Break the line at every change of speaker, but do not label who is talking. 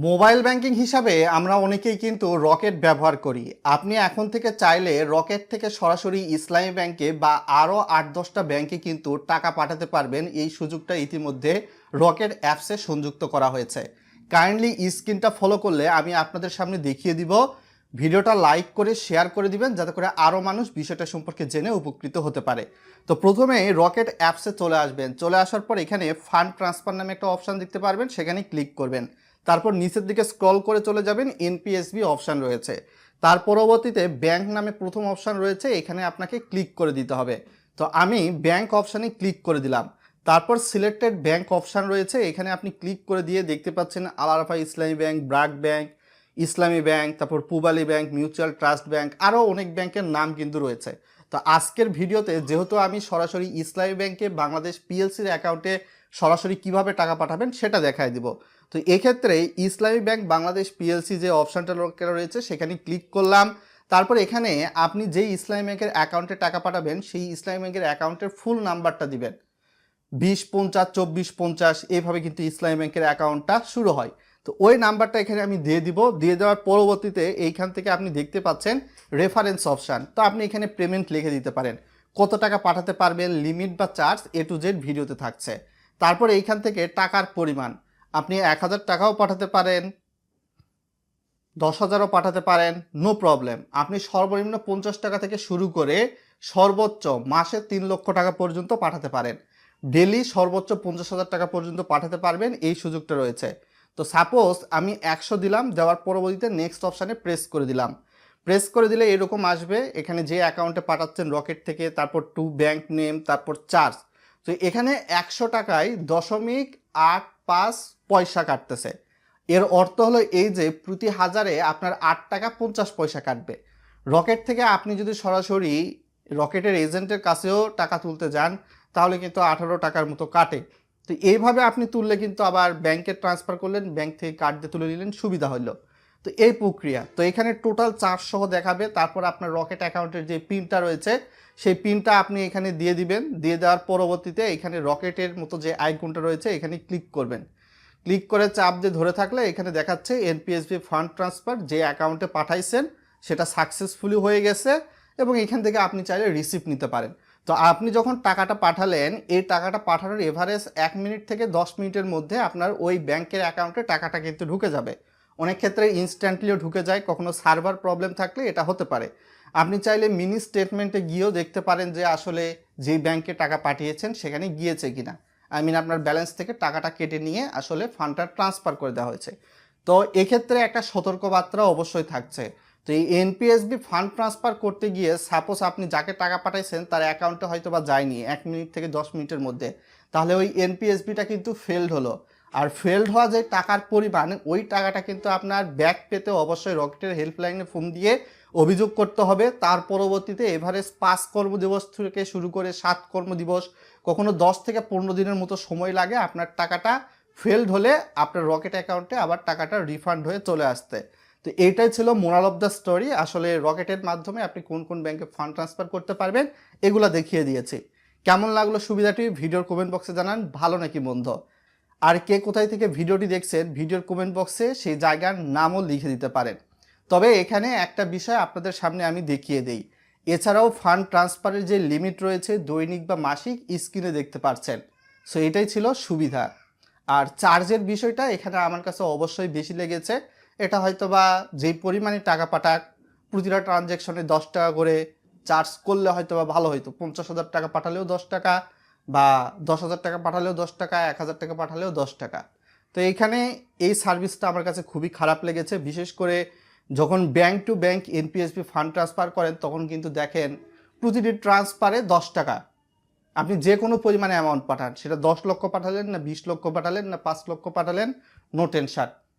Mobile banking হিসাবে আমরা অনেকেই কিন্তু রকেট ব্যবহার করি। আপনি এখন থেকে চাইলে রকেট থেকে সরাসরি ইসলামী ব্যাংকে বা আরও ৮-১০টা ব্যাংকে কিন্তু টাকা পাঠাতে পারবেন। এই সুযোগটা ইতিমধ্যে রকেট অ্যাপসে সংযুক্ত করা হয়েছে। কাইন্ডলি স্ক্রিনটা ফলো করলে আমি আপনাদের সামনে দেখিয়ে দিব। ভিডিওটা লাইক করে শেয়ার করে দিবেন যাতে করে আরও মানুষ বিষয়টা সম্পর্কে জেনে উপকৃত হতে পারে। তো প্রথমে রকেট অ্যাপসে চলে আসবেন। চলে আসার পর এখানে ফান্ড ট্রান্সফার নামে একটা অপশান দেখতে পারবেন, সেখানে ক্লিক করবেন। তারপর নিচের দিকে স্ক্রল করে চলে যাবেন, এনপিএসবি অপশান রয়েছে। তার পরবর্তীতে ব্যাংক নামে প্রথম অপশান রয়েছে, এখানে আপনাকে ক্লিক করে দিতে হবে। তো আমি ব্যাংক অপশানে ক্লিক করে দিলাম। তারপর সিলেক্টেড ব্যাংক অপশান রয়েছে, এখানে আপনি ক্লিক করে দিয়ে দেখতে পাচ্ছেন আল আরাফাহ ইসলামী ব্যাংক, ব্র্যাক ব্যাংক, ইসলামী ব্যাংক, তারপর Pubali bank, mutual trust bank, আরও অনেক ব্যাংকের নাম কিন্তু রয়েছে। তো আজকের ভিডিওতে যেহেতু আমি সরাসরি ইসলামী ব্যাংকে বাংলাদেশ পিএলসির অ্যাকাউন্টে সরাসরি কিভাবে টাকা পাঠাবেন সেটা দেখায় দিব। তো এক্ষেত্রে ইসলামী ব্যাংক বাংলাদেশ পিএলসি যে অপশানটা রয়েছে সেখানে ক্লিক করলাম। তারপর এখানে আপনি যেই ইসলামী ব্যাংকের অ্যাকাউন্টে টাকা পাঠাবেন সেই ইসলামী ব্যাংকের অ্যাকাউন্টের ফুল নাম্বারটা দিবেন। 2050 2450 এইভাবে কিন্তু ইসলামী ব্যাংকের অ্যাকাউন্টটা শুরু হয়। তো ওই নাম্বারটা এখানে আমি দিয়ে দিব। দিয়ে দেওয়ার পরবর্তীতে এইখান থেকে আপনি দেখতে পাচ্ছেন রেফারেন্স অপশান। তো আপনি এখানে পেমেন্ট লিখে দিতে পারেন, কত টাকা পাঠাতে পারবেন, লিমিট বা চার্জ A to Z ভিডিওতে থাকছে। তারপর এইখান থেকে টাকার পরিমাণ আপনি 1000 টাকাও পাঠাতে পারেন, 10,000ও পাঠাতে পারেন, নো প্রবলেম। আপনি সর্বনিম্ন 50 টাকা থেকে শুরু করে সর্বোচ্চ মাসে 3 লক্ষ টাকা পর্যন্ত পাঠাতে পারেন। ডেলি সর্বোচ্চ 50,000 টাকা পর্যন্ত পাঠাতে পারবেন, এই সুযোগটা রয়েছে। তো সাপোজ আমি 100 দিলাম, দেওয়ার পরবর্তীতে নেক্সট অপশানে প্রেস করে দিলাম। প্রেস করে দিলে এরকম আসবে, এখানে যে অ্যাকাউন্টে পাঠাচ্ছেন রকেট থেকে, তারপর টু ব্যাংক নেম, তারপর চার্জ। তো এখানে 100 টাকায় 0.85 পয়সা কাটতেছে। এর অর্থ হলো এই যে প্রতি হাজারে আপনার 8 টাকা 50 পয়সা কাটবে। রকেট থেকে আপনি যদি সরাসরি রকেটের এজেন্টের কাছেও টাকা তুলতে যান তাহলে কিন্তু 18 টাকার মতো কাটে। তো এইভাবে আপনি তুললে কিন্তু আবার ব্যাংকে ট্রান্সফার করলেন, ব্যাংক থেকে কার্ড দিয়ে তুলে নিলেন, সুবিধা হলো। তো এই প্রক্রিয়া। তো এখানে টোটাল চার্জ সহ দেখাবে। তারপর আপনার রকেট অ্যাকাউন্টের যে পিনটা রয়েছে সেই পিনটা আপনি এখানে দিয়ে দিবেন। দিয়ে দেওয়ার পরবর্তীতে এখানে রকেটের মতো যে আইকনটা রয়েছে এখানে ক্লিক করবেন। ক্লিক করে চাপ দিয়ে ধরে থাকলে এখানে দেখাচ্ছে এনপিএসবি ফান্ড ট্রান্সফার, যে অ্যাকাউন্টে পাঠাইছেন সেটা সাকসেসফুলি হয়ে গেছে এবং এখান থেকে আপনি চাইলে রিসিপ্ট নিতে পারেন। তো আপনি যখন টাকাটা পাঠালেন, এই টাকাটা পাঠানোর এভারেজ 1 মিনিট থেকে 10 মিনিটের মধ্যে আপনার ওই ব্যাংকের অ্যাকাউন্টে টাকাটা কিন্তু ঢুকে যাবে। অনেক ক্ষেত্রে ইনস্ট্যান্টলিও ঢুকে যায়, কখনো সার্ভার প্রবলেম থাকলে এটা হতে পারে। আপনি চাইলে মিনি স্টেটমেন্টে গিয়েও দেখতে পারেন যে আসলে যেই ব্যাংকে টাকা পাঠিয়েছেন সেখানে গিয়েছে কিনা। আপনার ব্যালেন্স থেকে টাকাটা কেটে নিয়ে আসলে ফান্ডটা ট্রান্সফার করে দেওয়া হয়েছে। তো এক্ষেত্রে একটা সতর্কবার্তা অবশ্যই থাকছে। তো এই এনপিএসবি ফান্ড ট্রান্সফার করতে গিয়ে সাপোজ আপনি যাকে টাকা পাঠাইছেন তার অ্যাকাউন্টে হয়তো বা যায়নি 1 মিনিট থেকে 10 মিনিটের মধ্যে, তাহলে ওই এনপিএসবিটা কিন্তু ফেলড হলো। আর ফেলড হওয়া যে টাকার পরিমাণ, ওই টাকাটা কিন্তু আপনার ব্যাক পেতে অবশ্যই রকেটের হেল্পলাইনে ফোন দিয়ে অভিযোগ করতে হবে। তার পরবর্তীতে এভারেজ 5 কর্মদিবস থেকে শুরু করে 7 কর্মদিবস, কখনো 10 থেকে 15 দিনের মতো সময় লাগে আপনার টাকাটা ফেলড হলে আপনার রকেট অ্যাকাউন্টে আবার টাকাটা রিফান্ড হয়ে চলে আসতে। তো এইটাই ছিল মোরাল অফ দ্য স্টোরি। আসলে রকেটের মাধ্যমে আপনি কোন কোন ব্যাংকে ফান্ড ট্রান্সফার করতে পারবেন এগুলা দেখিয়ে দিয়েছি। কেমন লাগলো সুবিধাটি ভিডিওর কমেন্ট বক্সে জানান, ভালো নাকি মন্দ। আর কে কোথায় থেকে ভিডিওটি দেখছেন ভিডিওর কমেন্ট বক্সে সেই জায়গার নামও লিখে দিতে পারেন। তবে এখানে একটা বিষয় আপনাদের সামনে আমি দেখিয়ে দেই। এছাড়াও ফান্ড ট্রান্সফারের যে লিমিট রয়েছে দৈনিক বা মাসিক স্ক্রিনে দেখতে পাচ্ছেন। সো এটাই ছিল সুবিধা। আর চার্জের বিষয়টা এখানে আমার কাছে অবশ্যই বেশি লেগেছে। এটা হয়তো বা যেই পরিমাণে টাকা পাঠাক প্রতিটা ট্রানজ্যাকশনে 10 টাকা করে চার্জ করলে হয়তো বা ভালো হতো। 50,000 টাকা পাঠালেও 10 টাকা, বা 10,000 টাকা পাঠালেও 10 টাকা, 1,000 টাকা পাঠালেও 10 টাকা। তো এইখানে এই সার্ভিসটা আমার কাছে খুবই খারাপ লেগেছে। বিশেষ করে যখন bank to bank NPSB fund transfer করেন তখন কিন্তু দেখেন প্রতিটি ট্রান্সফারে 10 টাকা। আপনি যে কোনো পরিমাণে অ্যামাউন্ট পাঠান, সেটা 10 লক্ষ পাঠালেন না 20 লক্ষ পাঠালেন না 5 লক্ষ পাঠালেন, নো টেনশন।